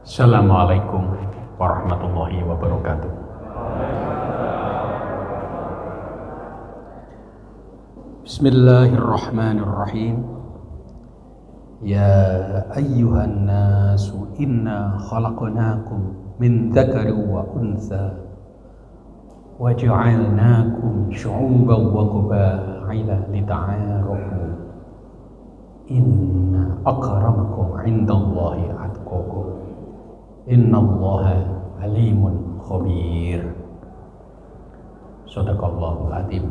Assalamualaikum warahmatullahi wabarakatuh. Bismillahirrahmanirrahim. Ya ayyuhan nasu inna khalaqnakum min dzakarin wa untha wa ja'alnakum syu'uban wa qabaila lita'arafu. Inna akramakum 'indallahi atqakum. Innallaha alimun khabir. Shadaqallahul adzim.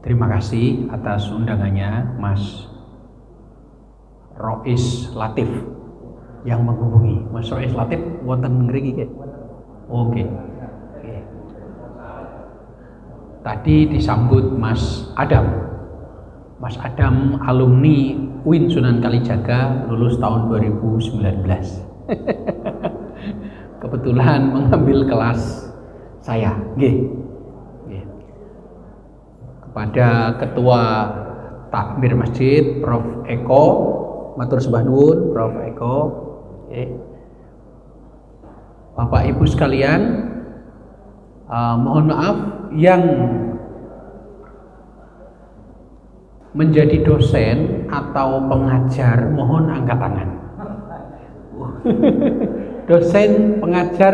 Terima kasih atas undangannya Mas Rois Latif yang menghubungi. Mas Rois Latif wonten ngriki nggih? Oke. Tadi disambut Mas Adam. Mas Adam alumni UIN Sunan Kalijaga, lulus tahun 2019. Kebetulan mengambil kelas saya, nggih. Kepada Ketua Takmir Masjid Prof Eko, matur sembah nuwun Prof Eko. Bapak Ibu sekalian, mohon maaf yang menjadi dosen atau pengajar mohon angkat tangan. Dosen, pengajar,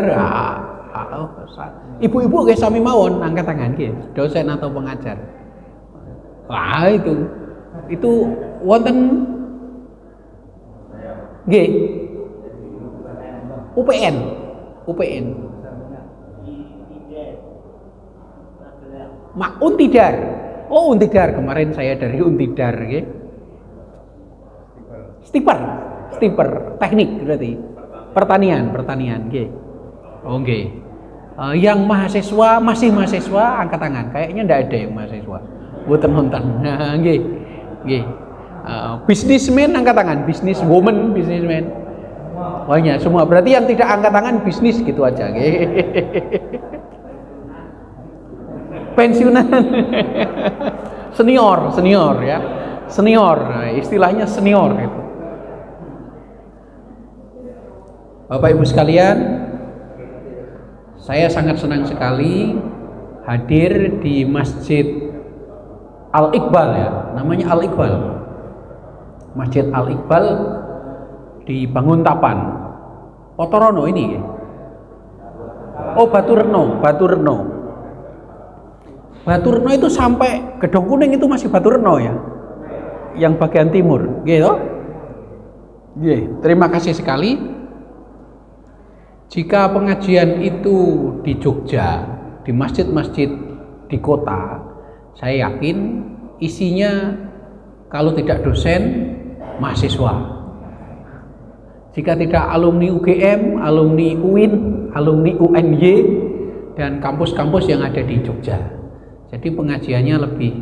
ibu-ibu nggih sami mawon angkat tangan nggih. Dosen atau pengajar. Wah, itu wonten nggih. UPN. Untidar. Oh, Untidar, kemarin saya dari Untidar nggih. Stiper teknik berarti. Pertanian nggih. Oh nggih. Yang mahasiswa masih mahasiswa angkat tangan. Kayaknya enggak ada yang mahasiswa. Wonten. Nah, nggih. Bisnismen angkat tangan, bisnismen. Banyak semua. Berarti yang tidak angkat tangan bisnis gitu aja nggih. Pensiunan. Senior ya. Istilahnya senior itu. Bapak Ibu sekalian, saya sangat senang sekali hadir di Masjid Al-Iqbal ya. Namanya Al-Iqbal. Masjid Al-Iqbal di Banguntapan. Potorono ini ya. Oh, Batu Reno itu sampai Gedong Kuning itu masih Batu Reno ya, yang bagian timur, gitu. Terima kasih sekali. Jika pengajian itu di Jogja, di masjid-masjid di kota, saya yakin isinya kalau tidak dosen, mahasiswa. Jika tidak alumni UGM, alumni UIN, alumni UNY, dan kampus-kampus yang ada di Jogja. Jadi pengajiannya lebih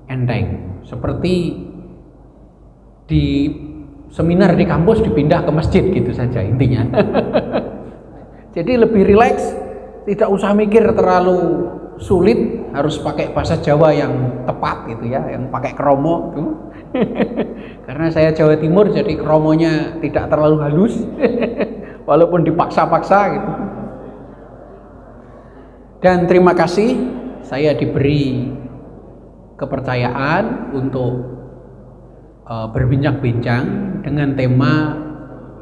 enteng, seperti di seminar di kampus dipindah ke masjid gitu saja intinya. Jadi lebih rileks, tidak usah mikir terlalu sulit, harus pakai bahasa Jawa yang tepat gitu ya, yang pakai kromo tuh. Karena saya Jawa Timur, jadi kromonya tidak terlalu halus, walaupun dipaksa-paksa gitu. Dan terima kasih, saya diberi kepercayaan untuk berbincang-bincang dengan tema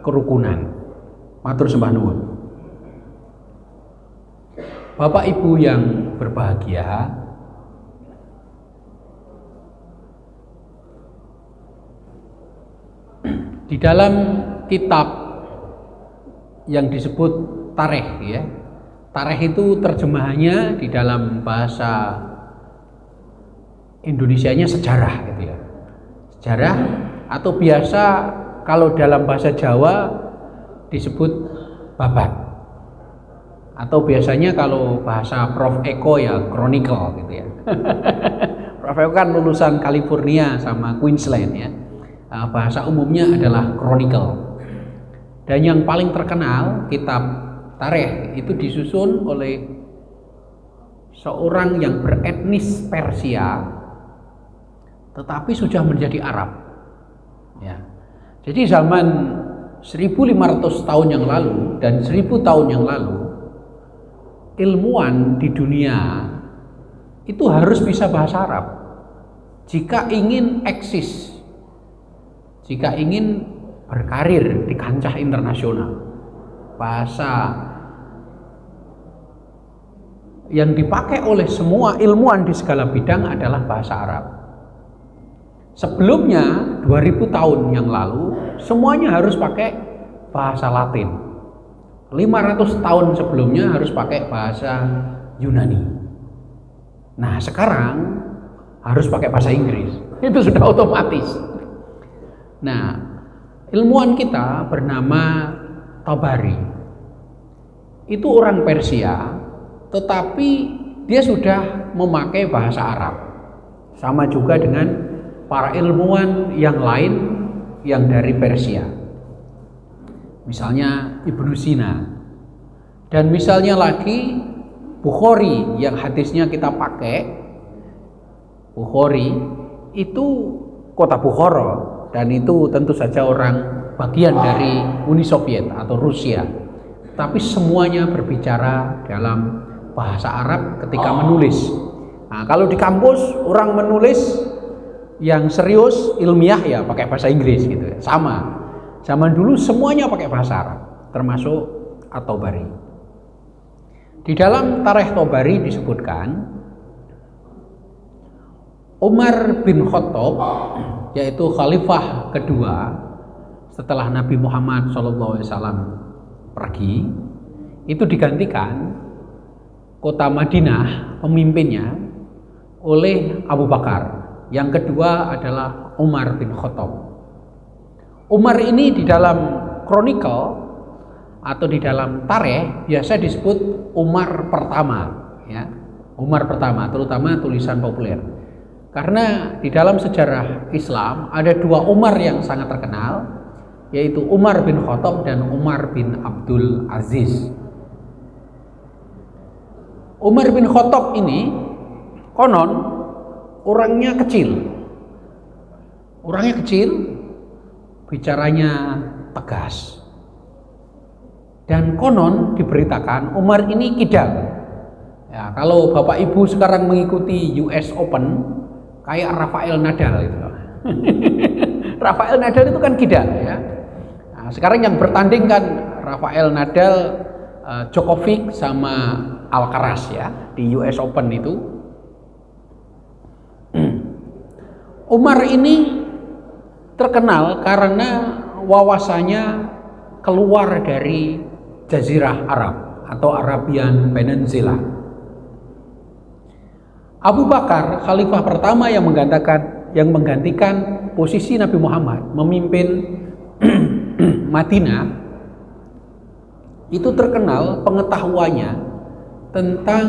kerukunan. Matur sembah nuwun. Bapak Ibu yang berbahagia, di dalam kitab yang disebut Tarikh ya. Tarikh itu terjemahannya di dalam bahasa Indonesianya sejarah gitu ya. Sejarah atau biasa kalau dalam bahasa Jawa disebut babat. Atau biasanya kalau bahasa Prof Eko ya chronicle gitu ya. Prof Eko kan lulusan California sama Queensland ya. Bahasa umumnya adalah chronicle. Dan yang paling terkenal kitab Tarikh itu disusun oleh seorang yang beretnis Persia tetapi sudah menjadi Arab. Jadi zaman 1500 tahun yang lalu dan 1000 tahun yang lalu, ilmuwan di dunia itu harus bisa bahasa Arab jika ingin eksis, jika ingin berkarir di kancah internasional. Bahasa yang dipakai oleh semua ilmuwan di segala bidang adalah bahasa Arab. Sebelumnya 2000 tahun yang lalu semuanya harus pakai bahasa Latin. 500 tahun sebelumnya harus pakai bahasa Yunani. Nah, sekarang harus pakai bahasa Inggris. Itu sudah otomatis. Nah, ilmuwan kita bernama Tabari. Itu orang Persia, tetapi dia sudah memakai bahasa Arab. Sama juga dengan para ilmuwan yang lain yang dari Persia. Misalnya Ibnu Sina. Dan misalnya lagi Bukhari yang hadisnya kita pakai. Bukhari itu kota Bukhara, dan itu tentu saja orang bagian dari Uni Soviet atau Rusia. Tapi semuanya berbicara dalam bahasa Arab ketika menulis. Nah, kalau di kampus orang menulis yang serius ilmiah ya pakai bahasa Inggris gitu ya. Sama. Zaman dulu semuanya pakai bahasa Arab, termasuk At-Tabari. Di dalam Tarikh Tabari disebutkan Umar bin Khattab, yaitu khalifah kedua setelah Nabi Muhammad SAW pergi, itu digantikan kota Madinah pemimpinnya oleh Abu Bakar. Yang kedua adalah Umar bin Khattab. Umar ini di dalam kronikel atau di dalam tarikh biasa disebut Umar pertama, ya. Umar pertama, terutama tulisan populer. Karena di dalam sejarah Islam ada dua Umar yang sangat terkenal, yaitu Umar bin Khattab dan Umar bin Abdul Aziz. Umar bin Khattab ini konon orangnya kecil, bicaranya tegas, dan konon diberitakan Umar ini kidal. Ya, kalau Bapak Ibu sekarang mengikuti US Open, kayak Rafael Nadal itu. Rafael Nadal itu kan kidal ya. Nah, sekarang yang bertanding kan Rafael Nadal, Djokovic sama Alcaraz ya di US Open itu. Umar ini terkenal karena wawasannya keluar dari Jazirah Arab atau Arabian Peninsula. Abu Bakar, khalifah pertama yang menggantikan posisi Nabi Muhammad memimpin Madinah, itu terkenal pengetahuannya tentang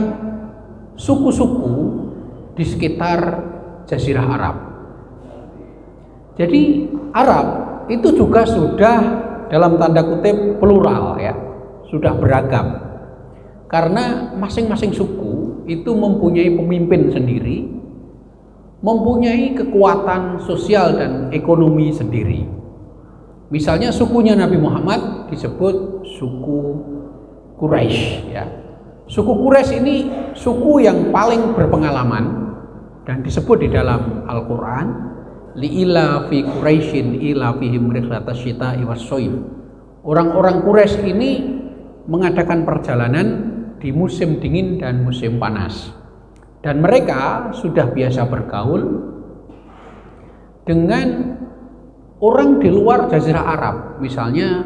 suku-suku di sekitar Jazirah Arab. Jadi Arab itu juga sudah dalam tanda kutip plural ya, sudah beragam. Karena masing-masing suku itu mempunyai pemimpin sendiri, mempunyai kekuatan sosial dan ekonomi sendiri. Misalnya sukunya Nabi Muhammad disebut suku Quraisy ya. Suku Quraisy ini suku yang paling berpengalaman dan disebut di dalam Al-Qur'an, li'ila fi Quraisyin ila fihim rihlatas syita'i was-shaif. Orang-orang Quraisy ini mengadakan perjalanan di musim dingin dan musim panas. Dan mereka sudah biasa bergaul dengan orang di luar Jazirah Arab. Misalnya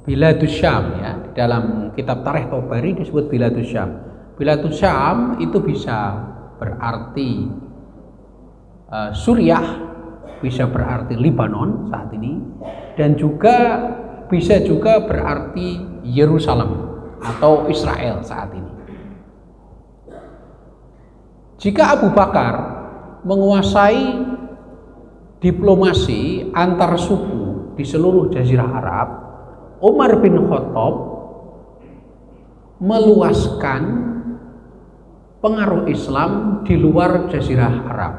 Biladus Syam ya, di dalam kitab Tarikh Tabari disebut Biladus Syam. Biladus Syam itu bisa berarti Suriah, bisa berarti Libanon saat ini, dan juga bisa juga berarti Yerusalem atau Israel saat ini. Jika Abu Bakar menguasai diplomasi antar suku di seluruh Jazirah Arab, Umar bin Khattab meluaskan pengaruh Islam di luar Jazirah Arab.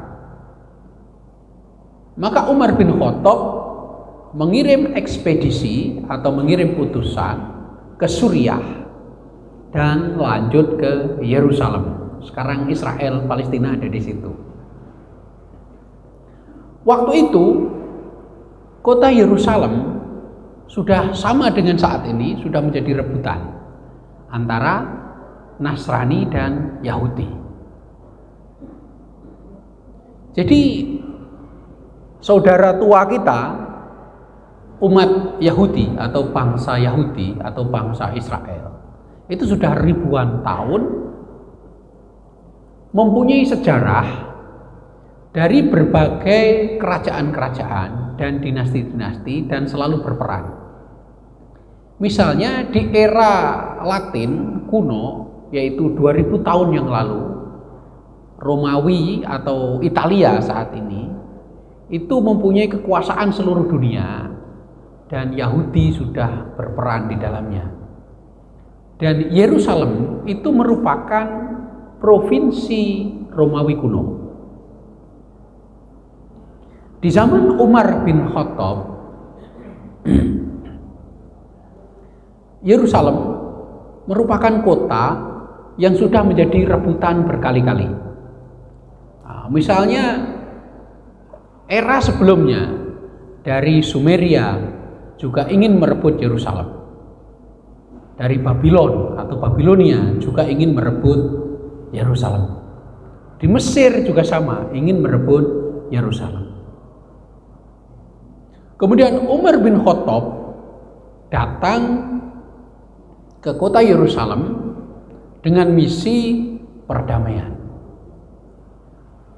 Maka Umar bin Khattab mengirim ekspedisi atau mengirim utusan ke Suriah dan lanjut ke Yerusalem. Sekarang Israel Palestina ada di situ. Waktu itu kota Yerusalem sudah sama dengan saat ini, sudah menjadi rebutan antara Nasrani dan Yahudi. Jadi saudara tua kita, umat Yahudi atau bangsa Yahudi atau bangsa Israel, itu sudah ribuan tahun mempunyai sejarah dari berbagai kerajaan-kerajaan dan dinasti-dinasti dan selalu berperang. Misalnya di era Latin kuno, yaitu 2000 tahun yang lalu, Romawi atau Italia saat ini itu mempunyai kekuasaan seluruh dunia dan Yahudi sudah berperan di dalamnya. Dan Yerusalem itu merupakan provinsi Romawi kuno. Di zaman Umar bin Khattab, Yerusalem merupakan kota yang sudah menjadi rebutan berkali-kali. Nah, misalnya era sebelumnya dari Sumeria juga ingin merebut Yerusalem. Dari Babylon atau Babilonia juga ingin merebut Yerusalem. Di Mesir juga sama, ingin merebut Yerusalem. Kemudian Umar bin Khattab datang ke kota Yerusalem dengan misi perdamaian.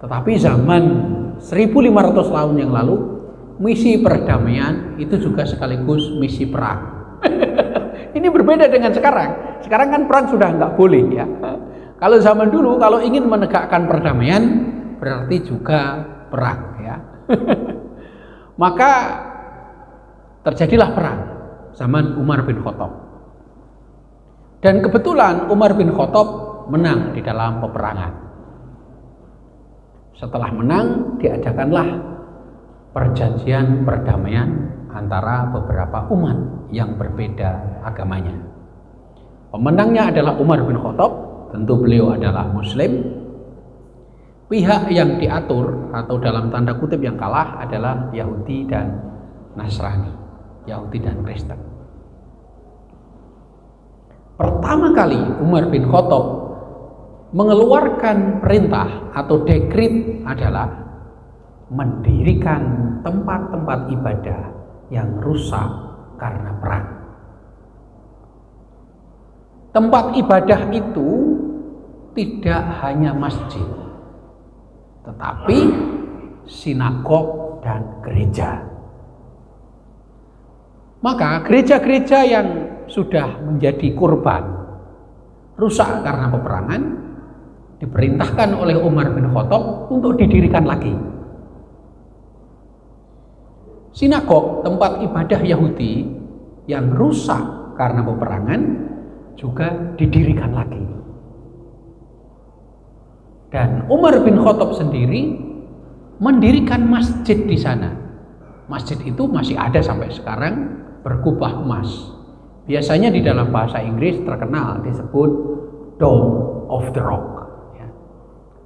Tetapi zaman 1500 tahun yang lalu, misi perdamaian itu juga sekaligus misi perang. Ini berbeda dengan sekarang. Sekarang kan perang sudah nggak boleh ya. Kalau zaman dulu, kalau ingin menegakkan perdamaian, berarti juga perang ya. Maka terjadilah perang zaman Umar bin Khattab. Dan kebetulan Umar bin Khattab menang di dalam peperangan. Setelah menang, diadakanlah perjanjian perdamaian antara beberapa umat yang berbeda agamanya. Pemenangnya adalah Umar bin Khattab, tentu beliau adalah Muslim. Pihak yang diatur atau dalam tanda kutip yang kalah adalah Yahudi dan Nasrani, Yahudi dan Kristen. Pertama kali Umar bin Khattab mengeluarkan perintah atau dekrit adalah mendirikan tempat-tempat ibadah yang rusak karena perang. Tempat ibadah itu tidak hanya masjid, tetapi sinagog dan gereja. Maka gereja-gereja yang sudah menjadi korban rusak karena peperangan diperintahkan oleh Umar bin Khattab untuk didirikan lagi. Sinagog, tempat ibadah Yahudi yang rusak karena peperangan, juga didirikan lagi. Dan Umar bin Khattab sendiri mendirikan masjid di sana. Masjid itu masih ada sampai sekarang, berkubah emas. Biasanya di dalam bahasa Inggris terkenal disebut Dome of the Rock, ya.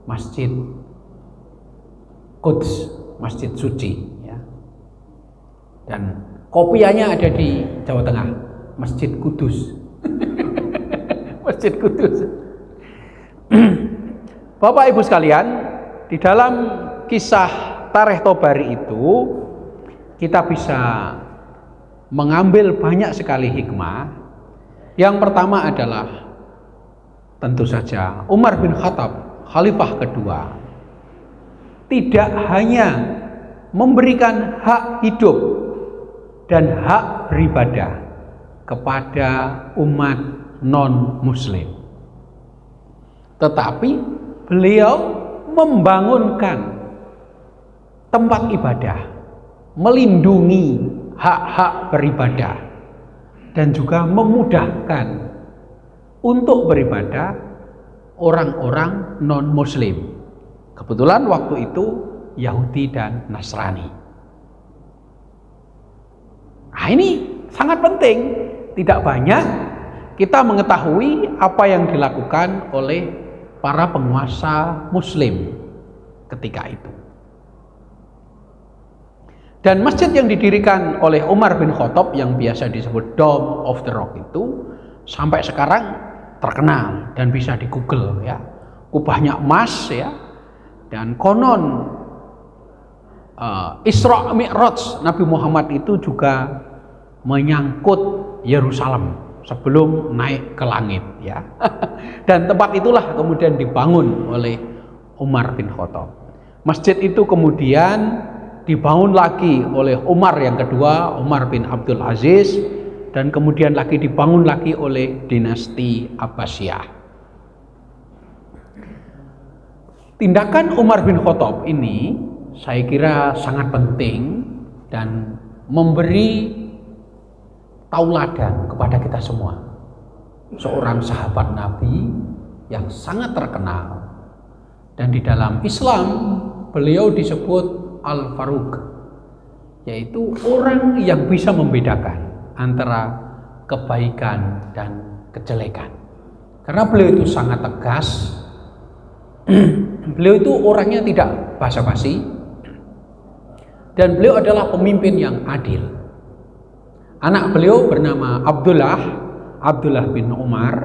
Masjid Quds, Masjid Suci, ya. Dan kopiannya ada di Jawa Tengah, Masjid Kudus. Masjid Kudus. Bapak Ibu sekalian, di dalam kisah Tarikh Tobari itu kita bisa mengambil banyak sekali hikmah. Yang pertama adalah tentu saja Umar bin Khattab, khalifah kedua, tidak hanya memberikan hak hidup dan hak beribadah kepada umat non-muslim, tetapi beliau membangunkan tempat ibadah, melindungi hak-hak beribadah, dan juga memudahkan untuk beribadah orang-orang non-muslim. Kebetulan waktu itu Yahudi dan Nasrani. Nah, ini sangat penting. Tidak banyak kita mengetahui apa yang dilakukan oleh para penguasa Muslim ketika itu. Dan masjid yang didirikan oleh Umar bin Khattab yang biasa disebut Dome of the Rock itu sampai sekarang terkenal dan bisa di Google ya. Kubahnya emas ya. Dan konon Isra Mi'raj Nabi Muhammad itu juga menyangkut Yerusalem sebelum naik ke langit ya. Dan tempat itulah kemudian dibangun oleh Umar bin Khattab. Masjid itu kemudian dibangun lagi oleh Umar yang kedua, Umar bin Abdul Aziz, dan kemudian lagi dibangun lagi oleh dinasti Abbasiyah. Tindakan Umar bin Khattab ini saya kira sangat penting dan memberi tauladan kepada kita semua. Seorang sahabat Nabi yang sangat terkenal, dan di dalam Islam beliau disebut Al-Faruq, yaitu orang yang bisa membedakan antara kebaikan dan kejelekan. Karena beliau itu sangat tegas, beliau itu orangnya tidak basa-basi, dan beliau adalah pemimpin yang adil. Anak beliau bernama Abdullah bin Umar,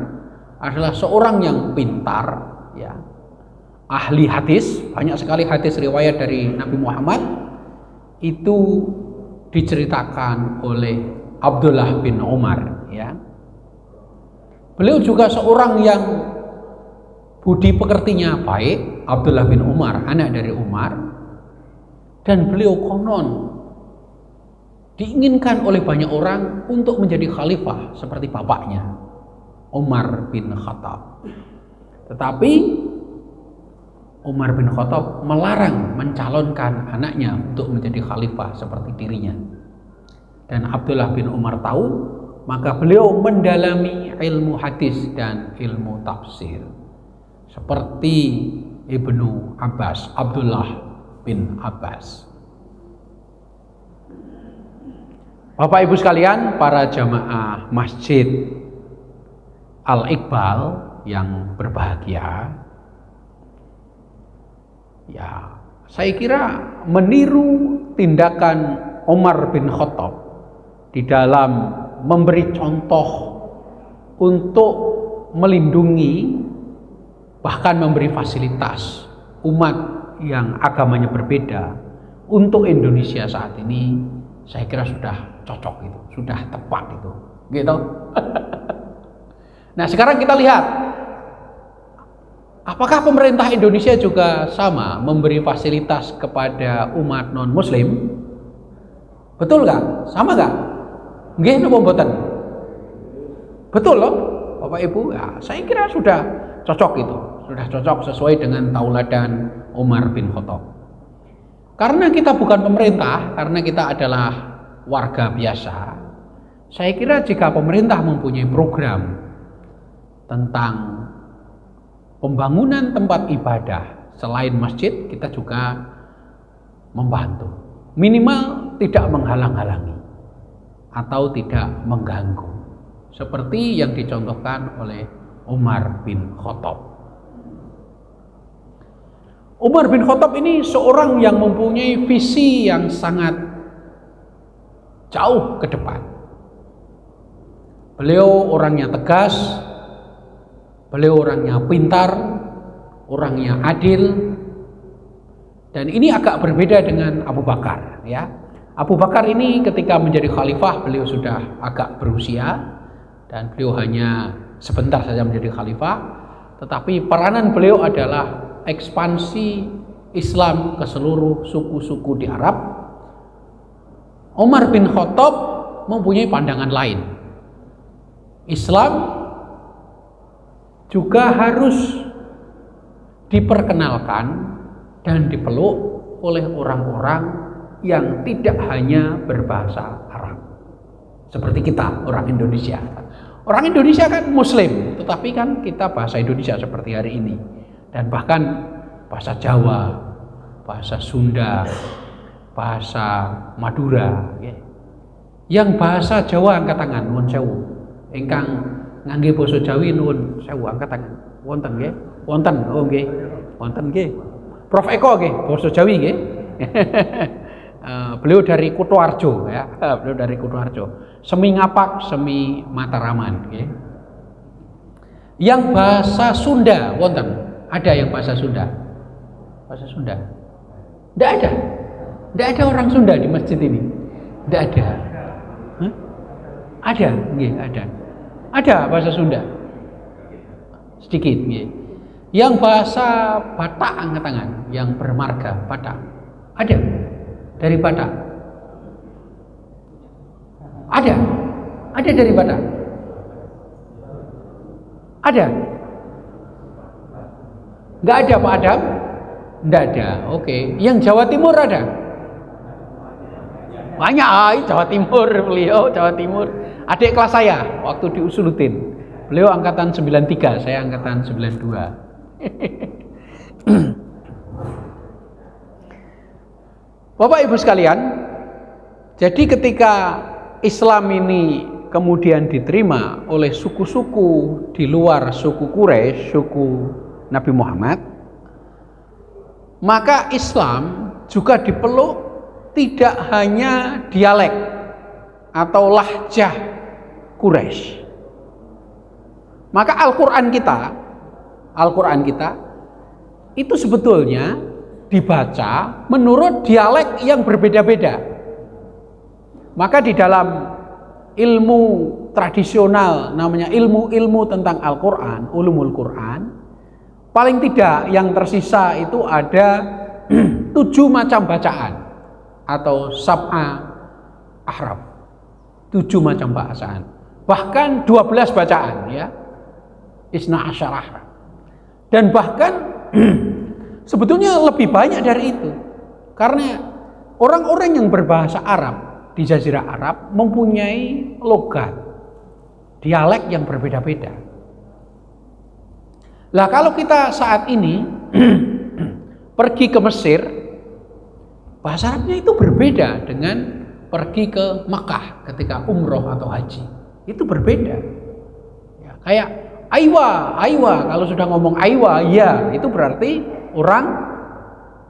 adalah seorang yang pintar ya. Ahli hadis, banyak sekali hadis riwayat dari Nabi Muhammad itu diceritakan oleh Abdullah bin Umar ya. Beliau juga seorang yang budi pekertinya baik, Abdullah bin Umar, anak dari Umar, dan beliau konon diinginkan oleh banyak orang untuk menjadi khalifah seperti bapaknya Umar bin Khattab. Tetapi Umar bin Khattab melarang mencalonkan anaknya untuk menjadi khalifah seperti dirinya. Dan Abdullah bin Umar tahu, maka beliau mendalami ilmu hadis dan ilmu tafsir. Seperti Ibnu Abbas, Abdullah bin Abbas. Bapak Ibu sekalian, para jamaah Masjid Al-Iqbal yang berbahagia, ya, saya kira meniru tindakan Umar bin Khattab di dalam memberi contoh untuk melindungi, bahkan memberi fasilitas umat yang agamanya berbeda untuk Indonesia saat ini, saya kira sudah cocok itu, sudah tepat itu, gitu. Nah, sekarang kita lihat, apakah pemerintah Indonesia juga sama memberi fasilitas kepada umat non-Muslim? Betul nggak? Sama nggak? Nggih napa mboten? Betul loh, Bapak Ibu. Ya, saya kira sudah cocok itu, sudah cocok sesuai dengan tauladan Umar bin Khattab. Karena kita bukan pemerintah, karena kita adalah warga biasa, saya kira jika pemerintah mempunyai program tentang pembangunan tempat ibadah selain masjid, kita juga membantu. Minimal tidak menghalang-halangi atau tidak mengganggu, seperti yang dicontohkan oleh Umar bin Khattab. Umar bin Khattab ini seorang yang mempunyai visi yang sangat jauh ke depan. Beliau orangnya tegas, beliau orangnya pintar, orangnya adil, dan ini agak berbeda dengan Abu Bakar ya. Abu Bakar ini ketika menjadi khalifah beliau sudah agak berusia dan beliau hanya sebentar saja menjadi khalifah, tetapi peranan beliau adalah ekspansi Islam ke seluruh suku-suku di Arab. Umar bin Khattab mempunyai pandangan lain. Islam juga harus diperkenalkan dan dipeluk oleh orang-orang yang tidak hanya berbahasa Arab seperti kita orang Indonesia. Orang Indonesia kan Muslim, tetapi kan kita bahasa Indonesia seperti hari ini, dan bahkan bahasa Jawa, bahasa Sunda, bahasa Madura ya. Yang bahasa Jawa angkat tangan, nuwun sewu. Ingkang ngangge basa Jawi nuwun sewu angkat tangan. Wonten nggih? Wonten. Oh nggih. Wonten nggih. Prof Eko nggih, basa Jawi nggih. Beliau dari Kutoarjo ya. Beliau dari Kutoarjo. Semi Ngapak, semi Mataraman nggih. Yang bahasa Sunda wonten. Ada yang bahasa Sunda. Bahasa Sunda. Tidak ada. Tidak ada orang Sunda di masjid ini. Tidak ada. Hah? Ada, nggih, ada. Ada bahasa Sunda. Sedikit, nggih. Yang bahasa Batak angkat tangan, yang bermarga Batak. Ada. Dari Batak. Ada. Ada dari Batak. Ada. Enggak ada Pak Adam? Enggak ada. Oke. Yang Jawa Timur ada? Banyak. Jawa Timur beliau, Jawa Timur. Adik kelas saya waktu di Usuluddin. Beliau angkatan 93, saya angkatan 92. Bapak Ibu sekalian, jadi ketika Islam ini kemudian diterima oleh suku-suku di luar suku Quraisy, suku Nabi Muhammad, maka Islam juga dipeluk tidak hanya dialek atau lahjah Quraisy. Maka Al-Quran kita itu sebetulnya dibaca menurut dialek yang berbeda-beda. Maka di dalam ilmu tradisional namanya ilmu-ilmu tentang Al-Quran, ulumul Quran, paling tidak yang tersisa itu ada 7 macam bacaan atau sab'a ahraf, 7 macam bacaan, bahkan 12 bacaan ya, isna asyarah, dan bahkan sebetulnya lebih banyak dari itu, karena orang-orang yang berbahasa Arab di Jazirah Arab mempunyai logat, dialek yang berbeda-beda. Lah kalau kita saat ini pergi ke Mesir, bahasa Arabnya itu berbeda dengan pergi ke Makkah ketika umroh atau haji. Itu berbeda. Ya, kayak aywa, kalau sudah ngomong aywa, ya itu berarti orang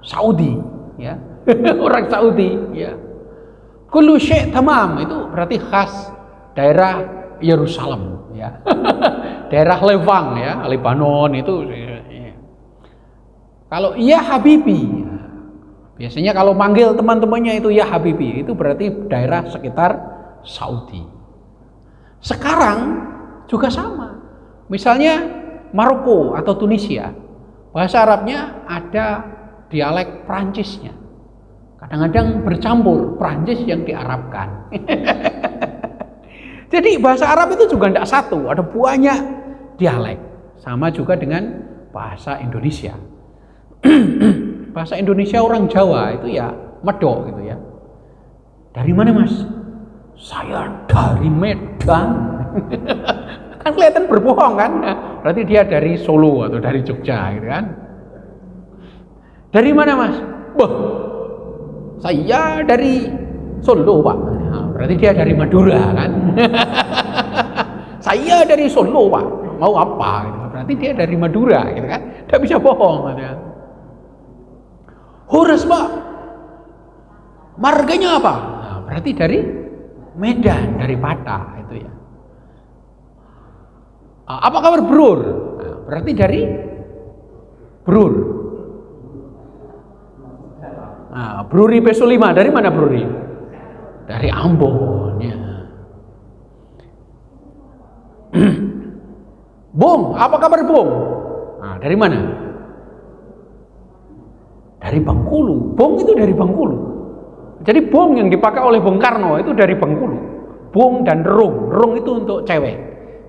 Saudi, ya. Orang Saudi, ya. Kullu syai' tamam itu berarti khas daerah Yerusalem, ya. Daerah Levang, ya, Lebanon itu. Ya. Kalau ya Habibi, biasanya kalau manggil teman-temannya itu ya Habibi, itu berarti daerah sekitar Saudi. Sekarang juga sama. Misalnya Maroko atau Tunisia, bahasa Arabnya ada dialek Prancisnya. Kadang-kadang bercampur Prancis yang diarabkan. Jadi bahasa Arab itu juga tidak satu, ada banyak dialek. Sama juga dengan bahasa Indonesia. Bahasa Indonesia orang Jawa itu ya medok gitu ya. Dari mana Mas? Saya dari Medan. Kan kelihatan berbohong kan? Berarti dia dari Solo atau dari Jogja gitu kan. Dari mana Mas? Bah, saya dari Solo Pak. Nah, berarti dia dari Madura kan. Saya dari Solo Pak. Mau apa gitu. Berarti dia dari Madura gitu kan. Tidak bisa bohong gitu. Horas Pak. Marganya apa? Nah, berarti dari Medan, dari Pata itu ya. Apa kabar Brur? Nah, berarti dari Brur. Nah, Bruri Peso 5 dari mana Bruri? Dari Ambon ya. Bung, apa kabar Bung? Nah, dari mana? Dari Bengkulu. Bung itu dari Bengkulu. Jadi bung yang dipakai oleh Bung Karno itu dari Bengkulu. Bung dan rung. Rung itu untuk cewek.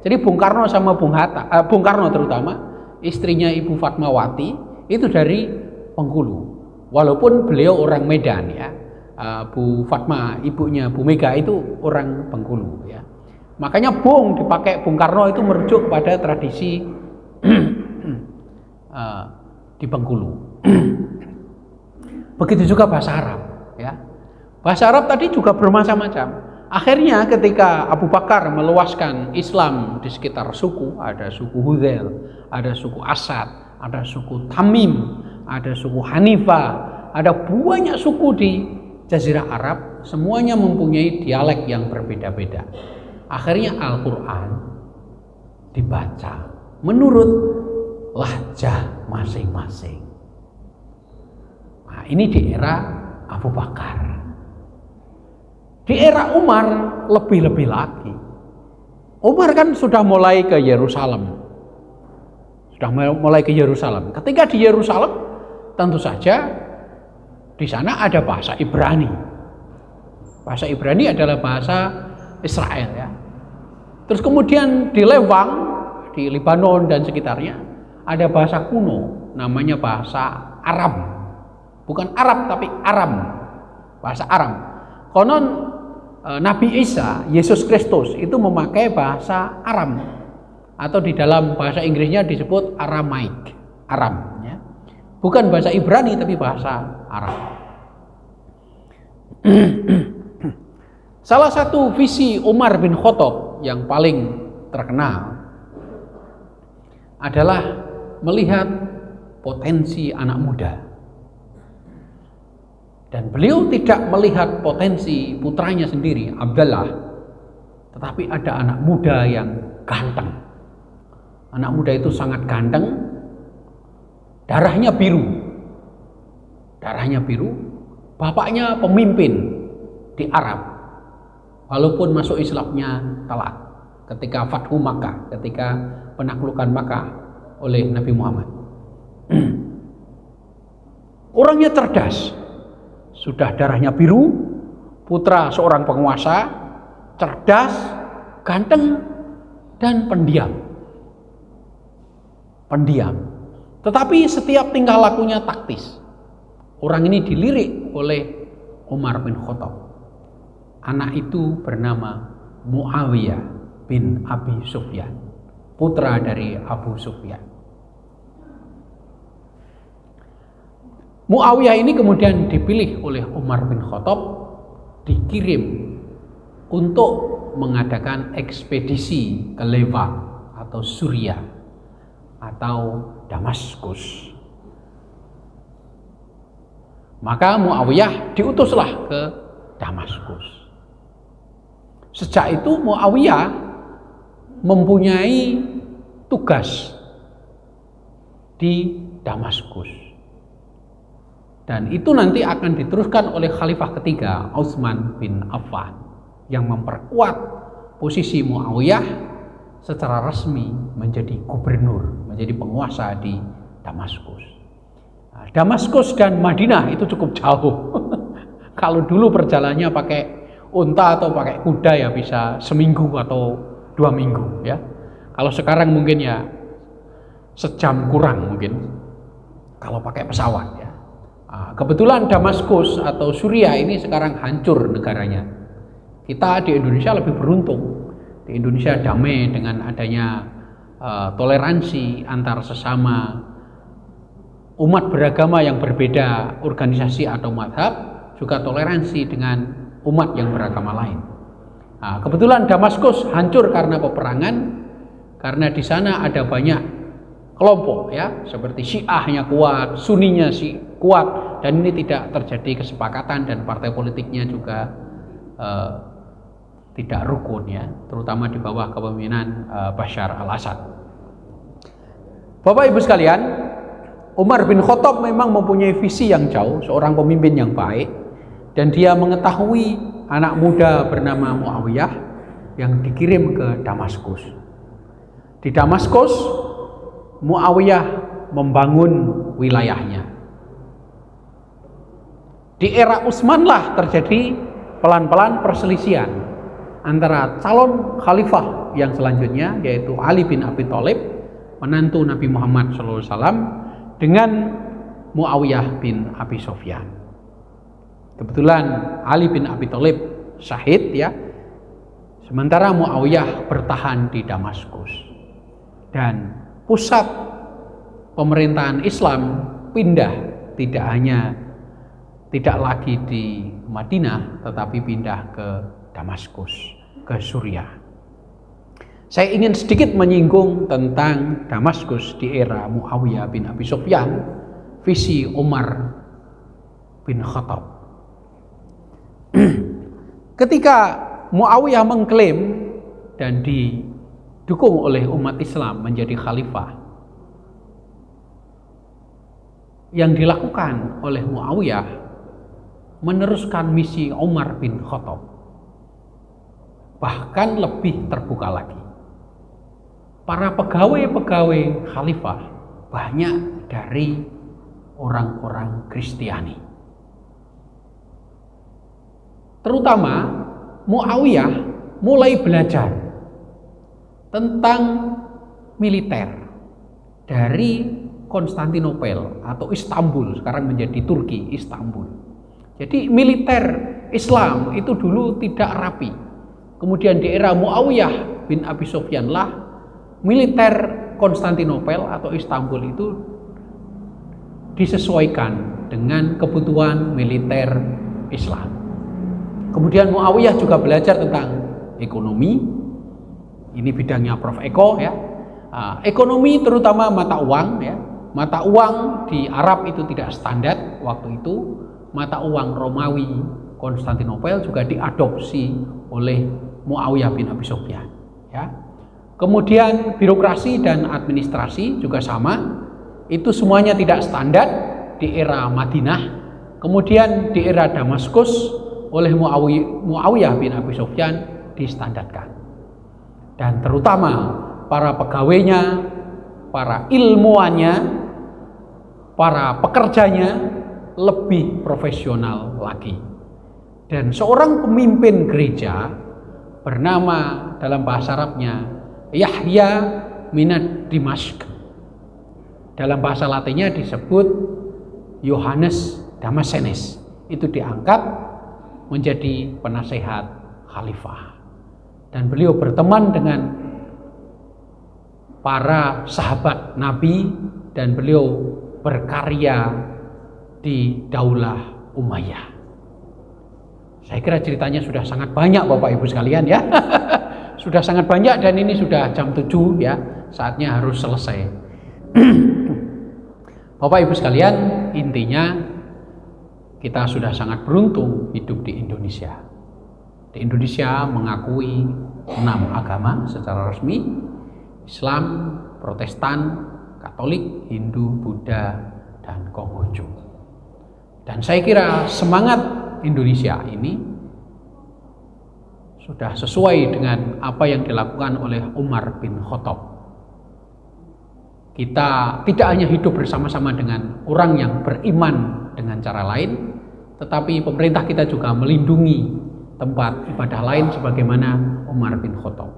Jadi Bung Karno sama Bung Hatta, Bung Karno terutama, istrinya Ibu Fatmawati itu dari Bengkulu. Walaupun beliau orang Medan ya. Bu Fatma, ibunya Bu Mega itu orang Bengkulu ya. Makanya bung dipakai Bung Karno itu merujuk kepada tradisi di Bengkulu. Begitu juga bahasa Arab ya. Bahasa Arab tadi juga bermacam-macam. Akhirnya ketika Abu Bakar meluaskan Islam di sekitar suku, ada suku Hudzail, ada suku Asad, ada suku Tamim, ada suku Hanifah, ada banyak suku di Jazirah Arab, semuanya mempunyai dialek yang berbeda-beda. Akhirnya Al-Quran dibaca menurut lahjah masing-masing. Nah, ini di era Abu Bakar. Di era Umar lebih-lebih lagi. Umar kan sudah mulai ke Yerusalem. Ketika di Yerusalem, tentu saja di sana ada bahasa Ibrani. Bahasa Ibrani adalah bahasa Israel ya. Terus kemudian di Lewang, di Lebanon dan sekitarnya ada bahasa kuno, namanya bahasa Aram. Bukan Arab tapi Aram. Bahasa Aram. Konon Nabi Isa, Yesus Kristus itu memakai bahasa Aram, atau di dalam bahasa Inggrisnya disebut Aramaik, Aram ya. Bukan bahasa Ibrani tapi bahasa Arab. Salah satu visi Umar bin Khattab yang paling terkenal adalah melihat potensi anak muda. Dan beliau tidak melihat potensi putranya sendiri, Abdullah, tetapi ada anak muda yang ganteng. Anak muda itu sangat ganteng, darahnya biru, bapaknya pemimpin di Arab, walaupun masuk Islamnya telat ketika Fathu Makkah, ketika penaklukan Makkah oleh Nabi Muhammad. Orangnya cerdas, sudah darahnya biru, putra seorang penguasa, cerdas, ganteng, dan pendiam. Tetapi setiap tingkah lakunya taktis. Orang ini dilirik oleh Umar bin Khattab. Anak itu bernama Muawiyah bin Abi Sufyan, putra dari Abu Sufyan. Muawiyah ini kemudian dipilih oleh Umar bin Khattab, dikirim untuk mengadakan ekspedisi ke Lewang atau Suriah atau Damaskus. Maka Muawiyah diutuslah ke Damaskus. Sejak itu Muawiyah mempunyai tugas di Damaskus. Dan itu nanti akan diteruskan oleh Khalifah ketiga, Utsman bin Affan, yang memperkuat posisi Muawiyah secara resmi menjadi gubernur, menjadi penguasa di Damaskus. Nah, Damaskus dan Madinah itu cukup jauh. Kalau dulu perjalanannya pakai unta atau pakai kuda ya bisa seminggu atau 2 minggu ya. Kalau sekarang mungkin ya sejam kurang mungkin kalau pakai pesawat ya. Kebetulan Damaskus atau Suriah ini sekarang hancur negaranya. Kita di Indonesia lebih beruntung. Di Indonesia damai dengan adanya toleransi antar sesama umat beragama yang berbeda organisasi atau madhab, juga toleransi dengan umat yang beragama lain. Kebetulan Damaskus hancur karena peperangan, karena di sana ada banyak kelompok ya, seperti Syiahnya kuat, Sunninya kuat, dan ini tidak terjadi kesepakatan dan partai politiknya juga tidak rukun ya, terutama di bawah kepemimpinan Bashar al-Assad. Bapak Ibu sekalian, Umar bin Khattab memang mempunyai visi yang jauh, seorang pemimpin yang baik, dan dia mengetahui anak muda bernama Muawiyah yang dikirim ke Damaskus. Di Damaskus Muawiyah membangun wilayahnya. Di era Utsman lah terjadi pelan-pelan perselisihan antara calon khalifah yang selanjutnya, yaitu Ali bin Abi Thalib, menantu Nabi Muhammad SAW, dengan Muawiyah bin Abi Sufyan. Kebetulan Ali bin Abi Thalib syahid ya, sementara Muawiyah bertahan di Damaskus. Dan pusat pemerintahan Islam pindah, tidak lagi di Madinah, tetapi pindah ke Damaskus, ke Suriah. Saya ingin sedikit menyinggung tentang Damaskus di era Muawiyah bin Abi Sufyan, visi Umar bin Khattab. Ketika Muawiyah mengklaim dan didukung oleh umat Islam menjadi khalifah, yang dilakukan oleh Muawiyah meneruskan misi Umar bin Khattab, bahkan lebih terbuka lagi. Para pegawai-pegawai khalifah banyak dari orang-orang Kristiani. Terutama Muawiyah mulai belajar tentang militer dari Konstantinopel atau Istanbul, sekarang menjadi Turki, Istanbul. Jadi militer Islam itu dulu tidak rapi. Kemudian di era Muawiyah bin Abi Sufyan lah militer Konstantinopel atau Istanbul itu disesuaikan dengan kebutuhan militer Islam. Kemudian Muawiyah juga belajar tentang ekonomi. Ini bidangnya Prof. Eko ya. Ekonomi terutama mata uang ya. Mata uang di Arab itu tidak standar waktu itu. Mata uang Romawi Konstantinopel juga diadopsi oleh Muawiyah bin Abi Sufyan ya. Kemudian birokrasi dan administrasi juga sama. Itu semuanya tidak standar di era Madinah. Kemudian di era Damaskus oleh Muawiyah bin Abi Sufyan distandarkan. Dan terutama para pegawainya, para ilmuwannya, para pekerjanya lebih profesional lagi. Dan seorang pemimpin gereja bernama dalam bahasa Arabnya Yahya minad Dimashq. Dalam bahasa Latinnya disebut Yohanes Damasenes. Itu diangkat menjadi penasehat khalifah. Dan beliau berteman dengan para sahabat Nabi dan beliau berkarya di Daulah Umayyah. Saya kira ceritanya sudah sangat banyak Bapak Ibu sekalian ya. Sudah sangat banyak dan ini sudah jam 7 ya. Saatnya harus selesai. Bapak Ibu sekalian, intinya kita sudah sangat beruntung hidup di Indonesia. Di Indonesia mengakui 6 agama secara resmi: Islam, Protestan, Katolik, Hindu, Buddha, dan Konghucu. Dan saya kira semangat Indonesia ini sudah sesuai dengan apa yang dilakukan oleh Umar bin Khattab. Kita tidak hanya hidup bersama-sama dengan orang yang beriman dengan cara lain, tetapi pemerintah kita juga melindungi tempat ibadah lain sebagaimana Umar bin Khattab.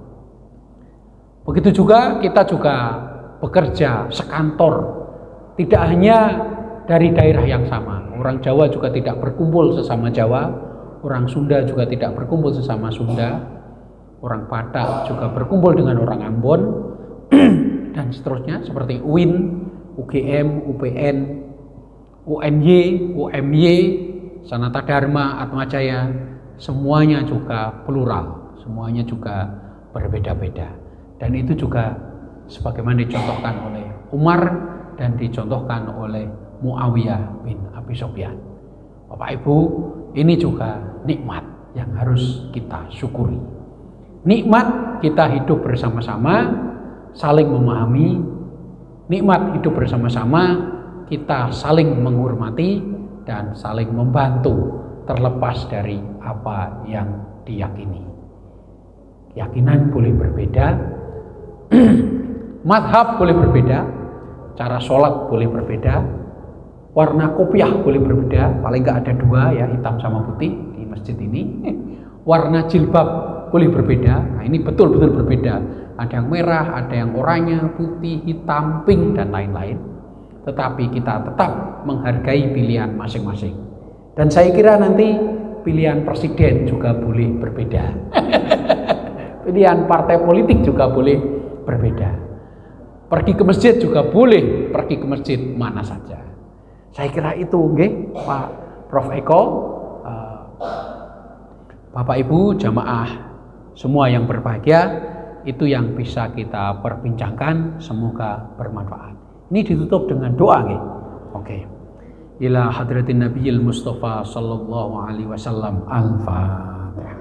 Begitu juga kita juga bekerja sekantor, tidak hanya dari daerah yang sama. Orang Jawa juga tidak berkumpul sesama Jawa, orang Sunda juga tidak berkumpul sesama Sunda, orang Batak juga berkumpul dengan orang Ambon, dan seterusnya seperti UIN, UGM, UPN, UNY, UMY, Sanata Dharma, Atmajaya, semuanya juga plural, semuanya juga berbeda-beda. Dan itu juga sebagaimana dicontohkan oleh Umar dan dicontohkan oleh Muawiyah bin Abi Sufyan. Bapak Ibu, ini juga nikmat yang harus kita syukuri. Nikmat kita hidup bersama-sama, saling memahami. Nikmat hidup bersama-sama, kita saling menghormati dan saling membantu terlepas dari apa yang diyakini. Keyakinan boleh berbeda, madhab boleh berbeda, cara sholat boleh berbeda, warna kopiah boleh berbeda, paling nggak ada 2 ya, hitam sama putih di masjid ini. Warna jilbab boleh berbeda, nah ini betul-betul berbeda. Ada yang merah, ada yang oranye, putih, hitam, pink, dan lain-lain. Tetapi kita tetap menghargai pilihan masing-masing. Dan saya kira nanti pilihan presiden juga boleh berbeda. Pilihan partai politik juga boleh berbeda. Pergi ke masjid juga boleh, pergi ke masjid mana saja. Saya kira itu, Pak Prof. Eko. Bapak Ibu jamaah semua yang berbahagia, itu yang bisa kita perbincangkan, semoga bermanfaat. Ini ditutup dengan doa nggih. Oke. Ila hadratin Nabiyil Mustafa sallallahu alaihi wasallam. Al-Fatihah.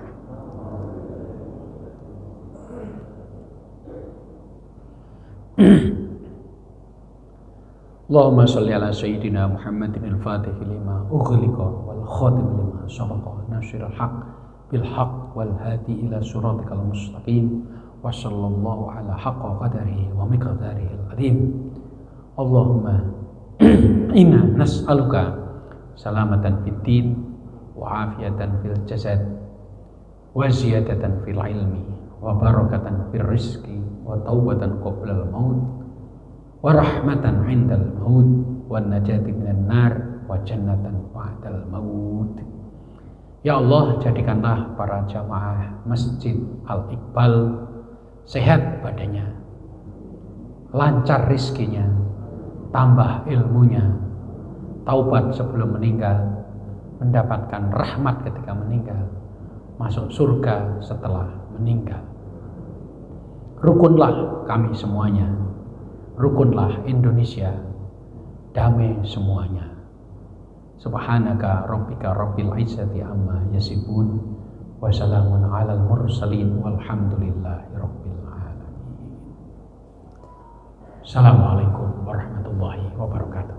Allahumma sholli ala sayyidina Muhammadin al-Fatih lima ughliqa wal khatim lima sabaqa nasirul haq bil haq wal hadi ila siratikal mustaqim wa sallallahu ala haqqa qadarihi wa miqdarihi al-azim. Allahumma inna nas'aluka salamatan fid din wa afiyatan fil jasad wa ziyadatan fil ilmi wa barakatan fil rizqi wa taubatan qabla al-maut wa rahmatan 'indal maut wa najati minan nar wa jannatan ba'dal maut. Ya Allah, jadikanlah para jamaah Masjid Al-Iqbal sehat badannya, lancar rizkinya, tambah ilmunya, taubat sebelum meninggal, mendapatkan rahmat ketika meninggal, masuk surga setelah meninggal. Rukunlah kami semuanya, rukunlah Indonesia, damai semuanya. Subhanaka rabbika rabbil izzati amma yasifun wa salamun alal mursalin walhamdulillahi rabbil alamin. Assalamualaikum warahmatullahi wabarakatuh.